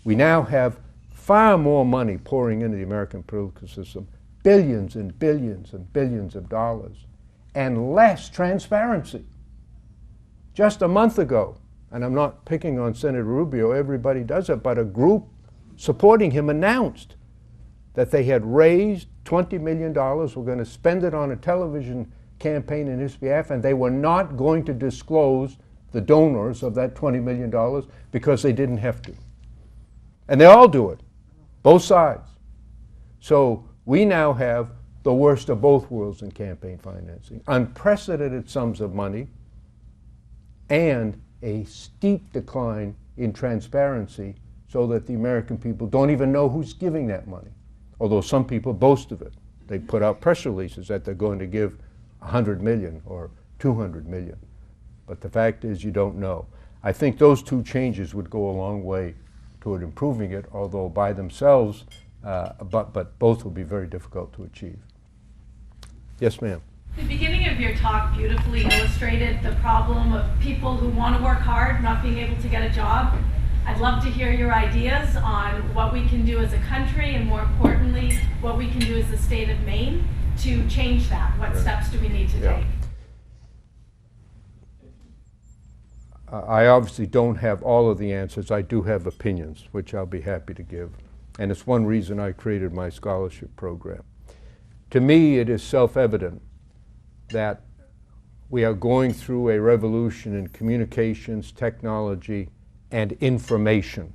We now have far more money pouring into the American political system, billions and billions and billions of dollars, and less transparency. Just a month ago, and I'm not picking on Senator Rubio, everybody does it, but a group supporting him announced that they had raised $20 million, were going to spend it on a television campaign in his behalf, and they were not going to disclose the donors of that $20 million because they didn't have to. And they all do it, both sides. So we now have the worst of both worlds in campaign financing, unprecedented sums of money, and a steep decline in transparency so that the American people don't even know who's giving that money, although some people boast of it. They put out press releases that they're going to give 100 million or 200 million. But the fact is you don't know. I think those 2 changes would go a long way toward improving it, although by themselves, but both will be very difficult to achieve. Yes, ma'am. The beginning of your talk beautifully illustrated the problem of people who want to work hard not being able to get a job. I'd love to hear your ideas on what we can do as a country, and more importantly, what we can do as the state of Maine to change that. What steps do we need to take? I obviously don't have all of the answers. I do have opinions, which I'll be happy to give. And it's one reason I created my scholarship program. To me, it is self-evident that we are going through a revolution in communications, technology, and information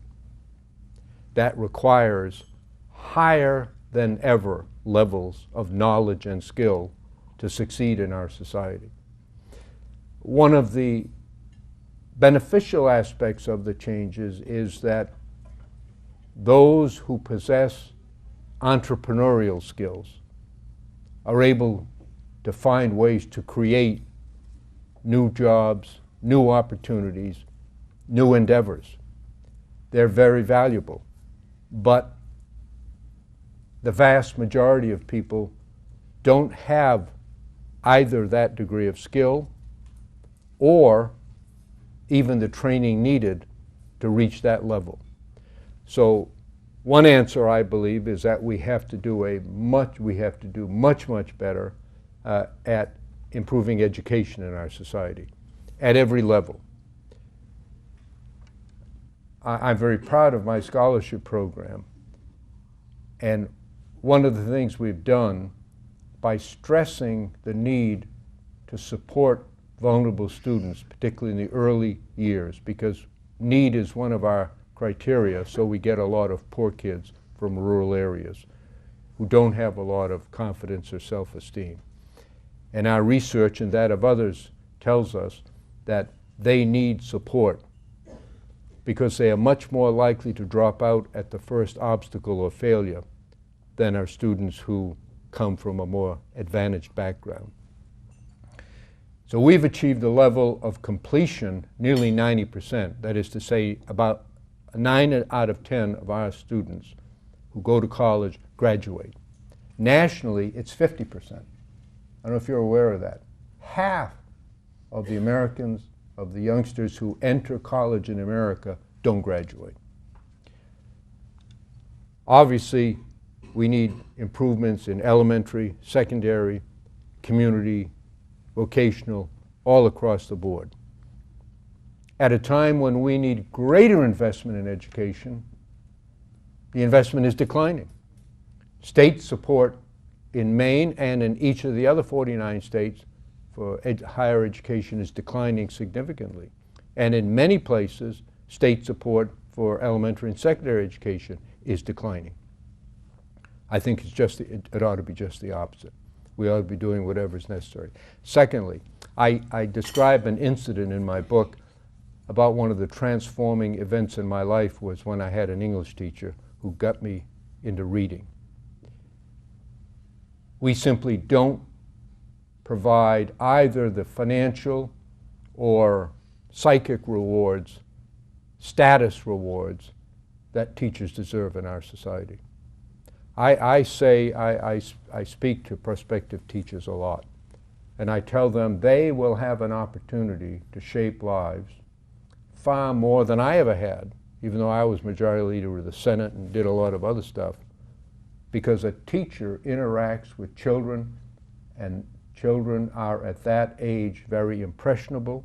that requires higher than ever levels of knowledge and skill to succeed in our society. One of the beneficial aspects of the changes is that those who possess entrepreneurial skills are able to find ways to create new jobs, new opportunities, new endeavors. They're very valuable. But the vast majority of people don't have either that degree of skill or even the training needed to reach that level. So one answer, I believe, is that we have to do much better at improving education in our society at every level. I'm very proud of my scholarship program, and one of the things we've done by stressing the need to support vulnerable students, particularly in the early years, because need is one of our criteria, so we get a lot of poor kids from rural areas who don't have a lot of confidence or self-esteem. And our research and that of others tells us that they need support because they are much more likely to drop out at the first obstacle or failure than are students who come from a more advantaged background. So we've achieved a level of completion nearly 90%. That is to say, about 9 out of 10 of our students who go to college graduate. Nationally, it's 50%. I don't know if you're aware of that. Half of the Americans, of the youngsters who enter college in America, don't graduate. Obviously, we need improvements in elementary, secondary, community, vocational, all across the board. At a time when we need greater investment in education, the investment is declining. State support in Maine and in each of the other 49 states for higher education is declining significantly. And in many places, state support for elementary and secondary education is declining. I think it ought to be just the opposite. We ought to be doing whatever is necessary. Secondly, I describe an incident in my book about one of the transforming events in my life was when I had an English teacher who got me into reading. We simply don't provide either the financial or psychic rewards, status rewards that teachers deserve in our society. I speak to prospective teachers a lot, and I tell them they will have an opportunity to shape lives far more than I ever had, even though I was majority leader of the Senate and did a lot of other stuff, because a teacher interacts with children, and children are at that age very impressionable,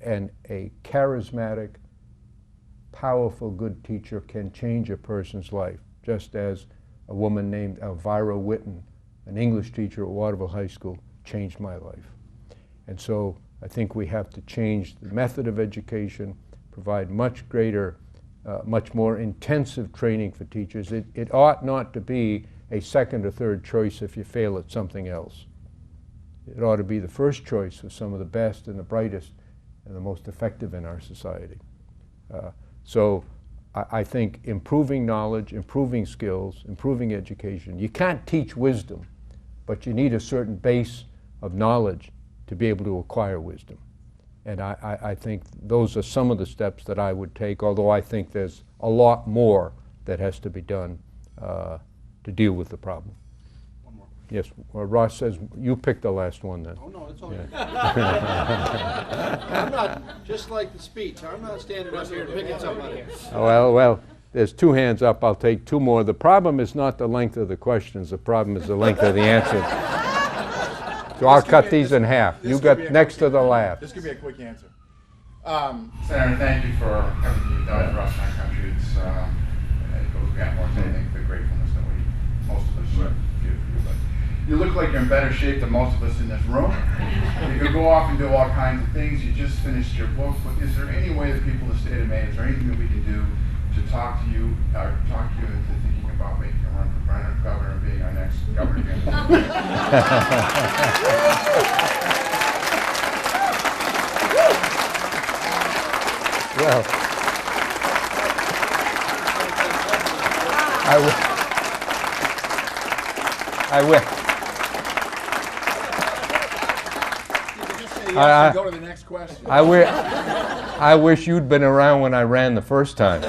and a charismatic, powerful, good teacher can change a person's life, just as a woman named Elvira Whitten, an English teacher at Waterville High School, changed my life. And so I think we have to change the method of education, provide much greater, much more intensive training for teachers. It ought not to be a second or third choice if you fail at something else. It ought to be the first choice for some of the best and the brightest and the most effective in our society. So I think improving knowledge, improving skills, improving education. You can't teach wisdom, but you need a certain base of knowledge to be able to acquire wisdom. And I think those are some of the steps that I would take, although I think there's a lot more that has to be done to deal with the problem. One more. Yes, Ross says, you pick the last one then. Oh, no, it's okay. I'm not, just like the speech, I'm not standing up here and picking somebody. Well, there's two hands up. I'll take two more. The problem is not the length of the questions. The problem is the length of the answers. So I'll cut these in half. You got next to the last. This could be a quick answer. Senator, thank you for everything you've done for us in our country. It goes beyond more than anything, the gratefulness that most of us feel for you. But you look like you're in better shape than most of us in this room. You could go off and do all kinds of things. You just finished your book. But is there any way that people in the state of Maine, is there anything that we can do to talk to you into thinking about making a run for governor and being our next governor again? Well, I will. Go to the next question. I wish you'd been around when I ran the first time.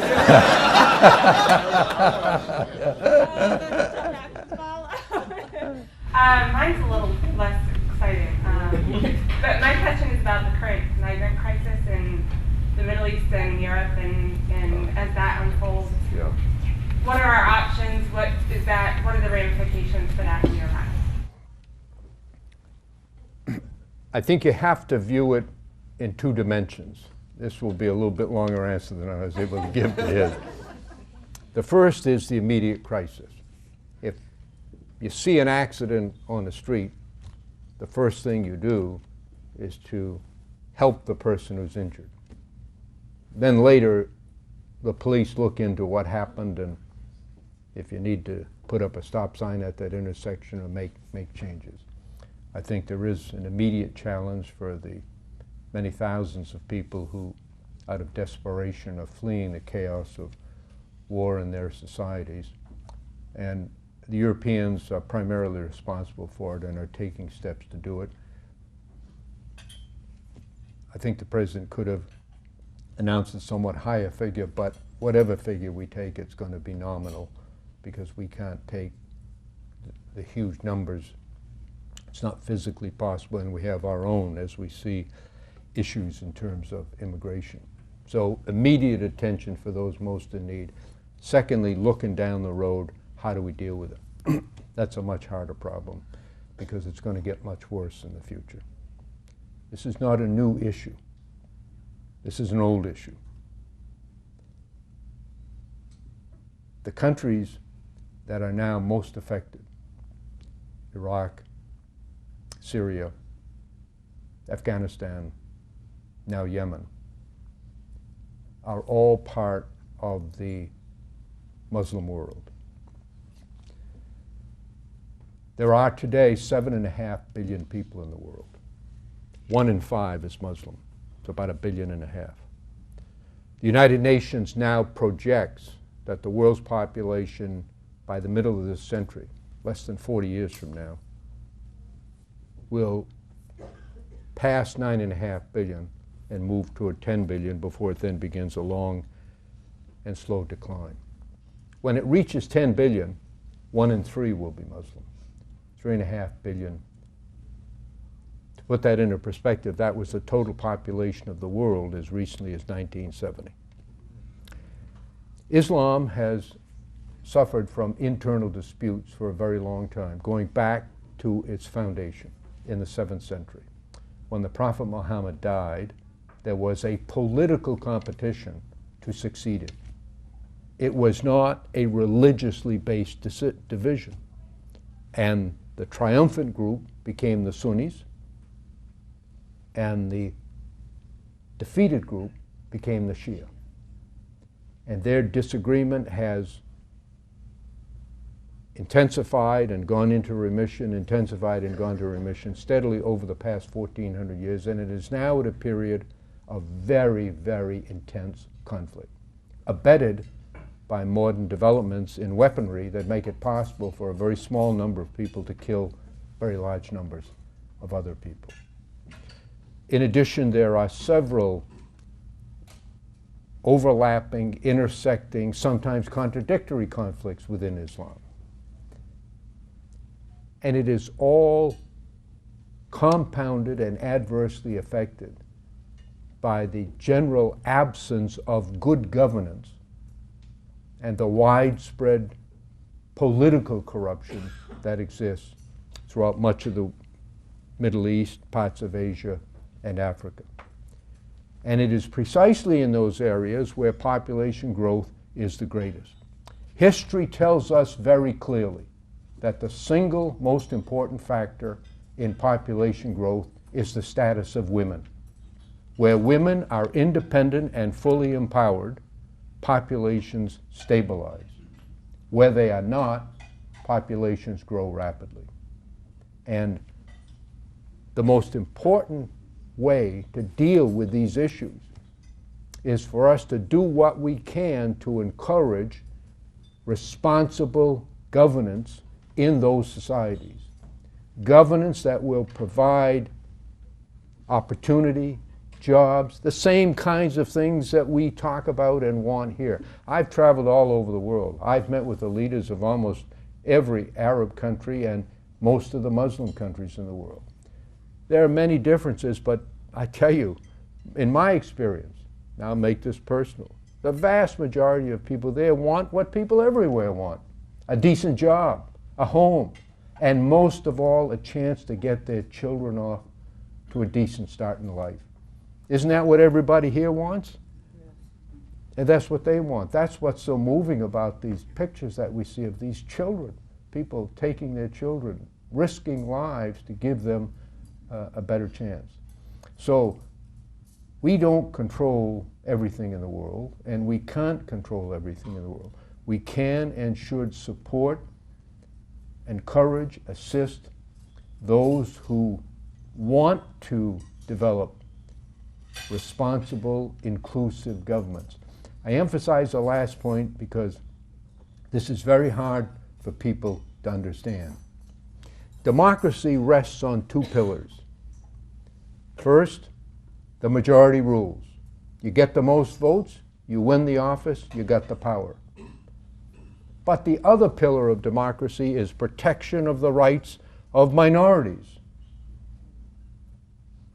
Mine's a little less exciting. But my question is about the current migrant crisis in the Middle East and Europe, and as that unfolds, Yeah. what are our options? What are the ramifications for that in your mind? I think you have to view it in two dimensions. This will be a little bit longer answer than I was able to give to his. The first is the immediate crisis. If you see an accident on the street, the first thing you do is to help the person who's injured. Then later, the police look into what happened, and if you need to put up a stop sign at that intersection or make changes. I think there is an immediate challenge for the many thousands of people who, out of desperation, are fleeing the chaos of war in their societies. And the Europeans are primarily responsible for it and are taking steps to do it. I think the president could have announced a somewhat higher figure, but whatever figure we take, it's going to be nominal, because we can't take the huge numbers. It's not physically possible, and we have our own as we see issues in terms of immigration. So immediate attention for those most in need. Secondly, looking down the road, how do we deal with it? That's a much harder problem, because it's going to get much worse in the future. This is not a new issue. This is an old issue. The countries that are now most affected, Iraq, Syria, Afghanistan, now Yemen, are all part of the Muslim world. There are today 7.5 billion people in the world. 1 in 5 is Muslim. It's about 1.5 billion. The United Nations now projects that the world's population by the middle of this century, less than 40 years from now, will pass 9.5 billion and move toward 10 billion before it then begins a long and slow decline. When it reaches 10 billion, 1 in 3 will be Muslim. 3.5 billion. To put that into perspective, that was the total population of the world as recently as 1970. Islam has suffered from internal disputes for a very long time, going back to its foundation in the 7th century. When the Prophet Muhammad died, there was a political competition to succeed him. It was not a religiously based division. And the triumphant group became the Sunnis, and the defeated group became the Shia. And their disagreement has intensified and gone into remission, intensified and gone to remission steadily over the past 1,400 years, and it is now at a period of very, very intense conflict, abetted by modern developments in weaponry that make it possible for a very small number of people to kill very large numbers of other people. In addition, there are several overlapping, intersecting, sometimes contradictory conflicts within Islam. And it is all compounded and adversely affected by the general absence of good governance and the widespread political corruption that exists throughout much of the Middle East, parts of Asia, and Africa. And it is precisely in those areas where population growth is the greatest. History tells us very clearly that the single most important factor in population growth is the status of women. Where women are independent and fully empowered, populations stabilize. Where they are not, populations grow rapidly. And the most important way to deal with these issues is for us to do what we can to encourage responsible governance in those societies. Governance that will provide opportunity, jobs, the same kinds of things that we talk about and want here. I've traveled all over the world. I've met with the leaders of almost every Arab country and most of the Muslim countries in the world. There are many differences, but I tell you, in my experience, now I'll make this personal, the vast majority of people there want what people everywhere want: a decent job, a home, and most of all, a chance to get their children off to a decent start in life. Isn't that what everybody here wants? Yes. And that's what they want. That's what's so moving about these pictures that we see of these children, people taking their children, risking lives to give them a better chance. So we don't control everything in the world, and we can't control everything in the world. We can and should support, encourage, assist those who want to develop responsible, inclusive governments. I emphasize the last point because this is very hard for people to understand. Democracy rests on two pillars. First, the majority rules. You get the most votes, you win the office, you got the power. But the other pillar of democracy is protection of the rights of minorities.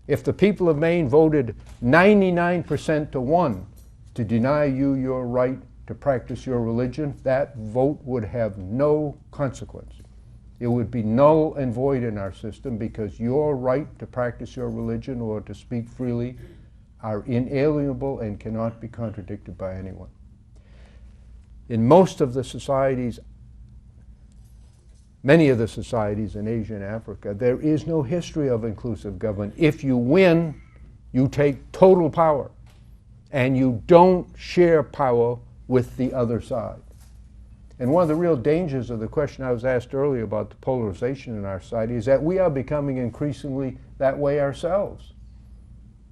If the people of Maine voted 99% to 1 to deny you your right to practice your religion, that vote would have no consequence. It would be null and void in our system because your right to practice your religion or to speak freely are inalienable and cannot be contradicted by anyone. In most of the societies, many of the societies in Asia and Africa, there is no history of inclusive government. If you win, you take total power, and you don't share power with the other side. And one of the real dangers of the question I was asked earlier about the polarization in our society is that we are becoming increasingly that way ourselves.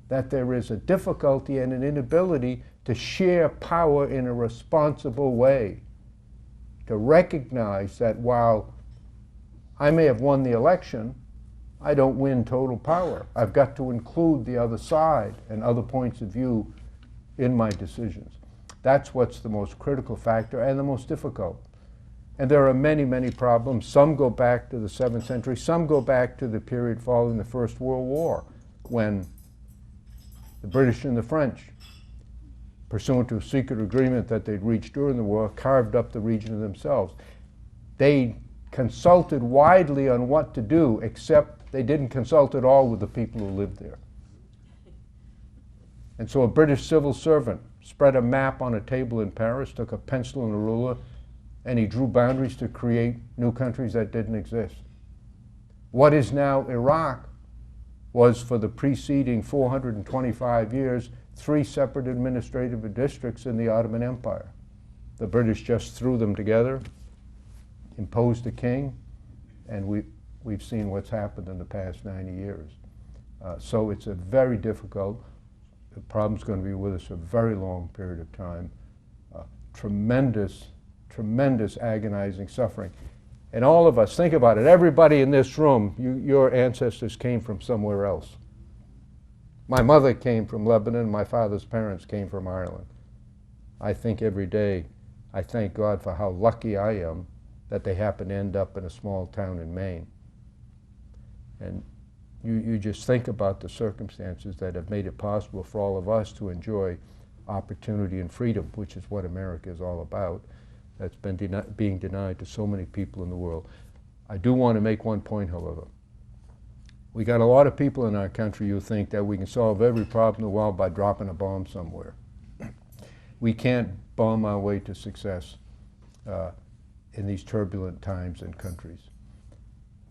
that there is a difficulty and an inability to share power in a responsible way, to recognize that while I may have won the election, I don't win total power. I've got to include the other side and other points of view in my decisions. That's what's the most critical factor and the most difficult. And there are many, many problems. Some go back to the 7th century. Some go back to the period following the First World War, when the British and the French, pursuant to a secret agreement that they'd reached during the war, carved up the region themselves. They consulted widely on what to do, except they didn't consult at all with the people who lived there. And so a British civil servant spread a map on a table in Paris, took a pencil and a ruler, and he drew boundaries to create new countries that didn't exist. What is now Iraq was, for the preceding 425 years, 3 separate administrative districts in the Ottoman Empire. The British just threw them together, imposed a king, and we've seen what's happened in the past 90 years. So it's a very difficult, the problem's going to be with us a very long period of time. Tremendous, tremendous agonizing suffering. And all of us, think about it, everybody in this room, your ancestors came from somewhere else. My mother came from Lebanon, my father's parents came from Ireland. I think every day, I thank God for how lucky I am that they happen to end up in a small town in Maine. And you just think about the circumstances that have made it possible for all of us to enjoy opportunity and freedom, which is what America is all about, that's been being denied to so many people in the world. I do want to make one point, however. We got a lot of people in our country who think that we can solve every problem in the world by dropping a bomb somewhere. We can't bomb our way to success in these turbulent times and countries.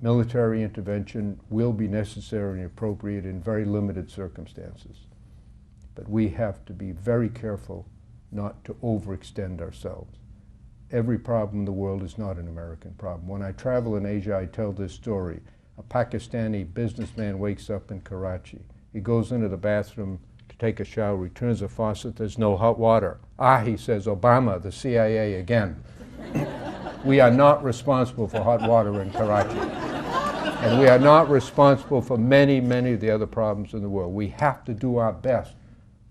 Military intervention will be necessary and appropriate in very limited circumstances. But we have to be very careful not to overextend ourselves. Every problem in the world is not an American problem. When I travel in Asia, I tell this story. A Pakistani businessman wakes up in Karachi. He goes into the bathroom to take a shower. He turns the faucet, there's no hot water. He says, Obama, the CIA again. We are not responsible for hot water in Karachi. And we are not responsible for many, many of the other problems in the world. We have to do our best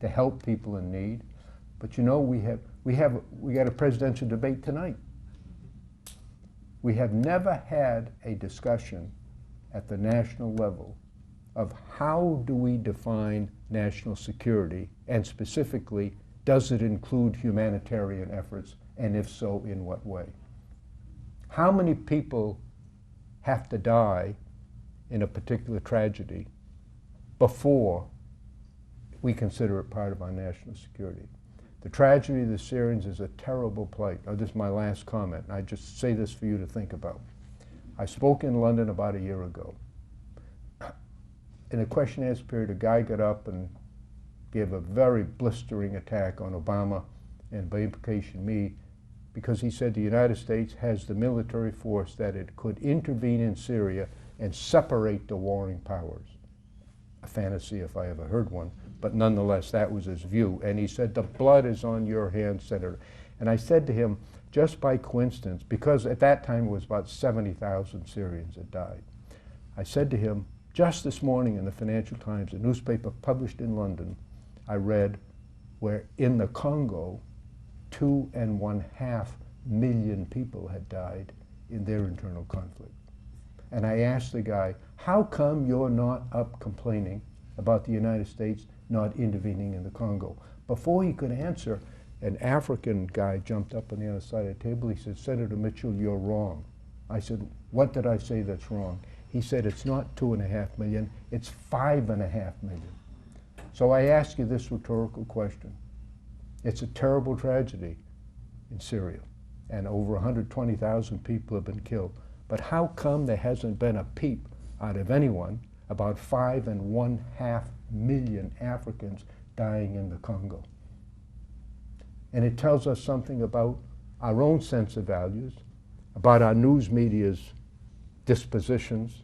to help people in need. But you know, we got a presidential debate tonight. We have never had a discussion at the national level of how do we define national security, and specifically, does it include humanitarian efforts, and if so, in what way? How many people have to die in a particular tragedy before we consider it part of our national security? The tragedy of the Syrians is a terrible plight. This is my last comment, and I just say this for you to think about. I spoke in London about a year ago. In a question and answer period, a guy got up and gave a very blistering attack on Obama, and by implication me, because he said the United States has the military force that it could intervene in Syria and separate the warring powers. A fantasy if I ever heard one, but nonetheless that was his view. And he said, the blood is on your hands, Senator. And I said to him, just by coincidence, because at that time it was about 70,000 Syrians that died, I said to him, just this morning in the Financial Times, a newspaper published in London, I read where in the Congo, 2.5 million people had died in their internal conflict. And I asked the guy, how come you're not up complaining about the United States not intervening in the Congo? Before he could answer, an African guy jumped up on the other side of the table. He said, Senator Mitchell, you're wrong. I said, what did I say that's wrong? He said, it's not 2.5 million, it's 5.5 million. So I ask you this rhetorical question. It's a terrible tragedy in Syria, and over 120,000 people have been killed. But how come there hasn't been a peep out of anyone about 5.5 million Africans dying in the Congo? And it tells us something about our own sense of values, about our news media's dispositions,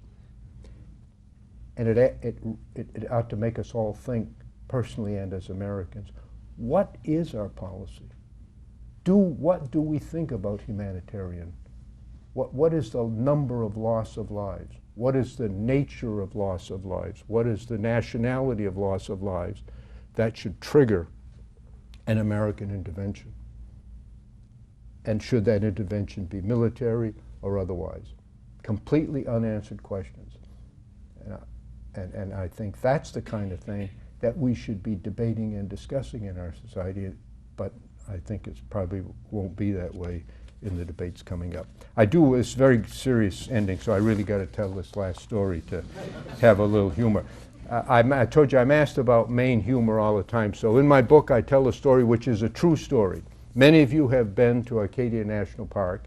and it ought to make us all think personally and as Americans. What is our policy? What do we think about humanitarian? What is the number of loss of lives? What is the nature of loss of lives? What is the nationality of loss of lives that should trigger an American intervention? And should that intervention be military or otherwise? Completely unanswered questions. And I think that's the kind of thing that we should be debating and discussing in our society, but I think it probably won't be that way in the debates coming up. It's very serious ending, so I really got to tell this last story to have a little humor. I told you I'm asked about Maine humor all the time, so in my book I tell a story which is a true story. Many of you have been to Acadia National Park,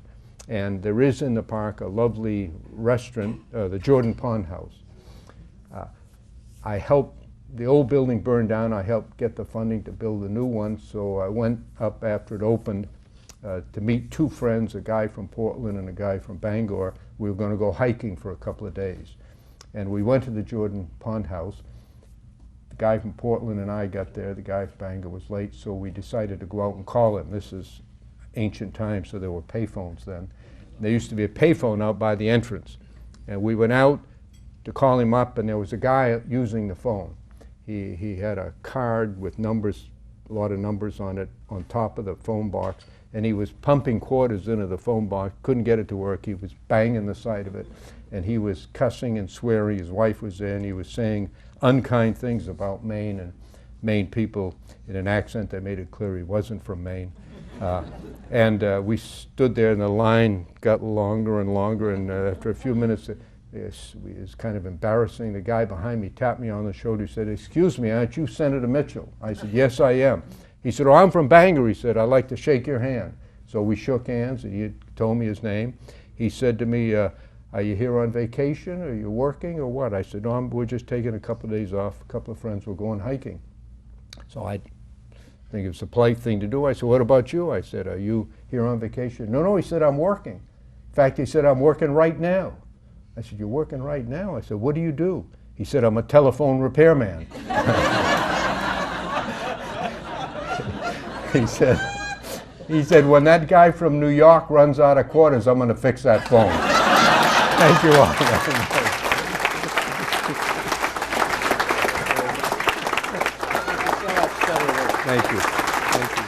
and there is in the park a lovely restaurant, the Jordan Pond House. I helped, the old building burned down, I helped get the funding to build a new one, so I went up after it opened to meet two friends, a guy from Portland and a guy from Bangor. We were going to go hiking for a couple of days. And we went to the Jordan Pond House. The guy from Portland and I got there. The guy from Bangor was late, so we decided to go out and call him. This is ancient times, so there were payphones then. There used to be a payphone out by the entrance. And we went out to call him up, and there was a guy using the phone. He had a card with numbers, a lot of numbers on it, on top of the phone box, and he was pumping quarters into the phone box, couldn't get it to work. He was banging the side of it, and he was cussing and swearing. His wife was there, and he was saying unkind things about Maine and Maine people in an accent that made it clear he wasn't from Maine. We stood there, and the line got longer and longer, and after a few minutes, it was kind of embarrassing. The guy behind me tapped me on the shoulder. He said, "Excuse me, aren't you Senator Mitchell?" I said, "Yes, I am." He said, "Oh, I'm from Bangor." He said, "I'd like to shake your hand." So we shook hands, and he had told me his name. He said to me, "Are you here on vacation? Are you working or what?" I said, "No, we're just taking a couple of days off. A couple of friends were going hiking." So I think it was a polite thing to do. I said, "What about you?" I said, "Are you here on vacation?" No, he said, "I'm working." In fact, he said, "I'm working right now." I said, "You're working right now?" I said, "What do you do?" He said, "I'm a telephone repairman." He said, "When that guy from New York runs out of quarters, I'm going to fix that phone." Thank you all very much. Thank you. Thank you.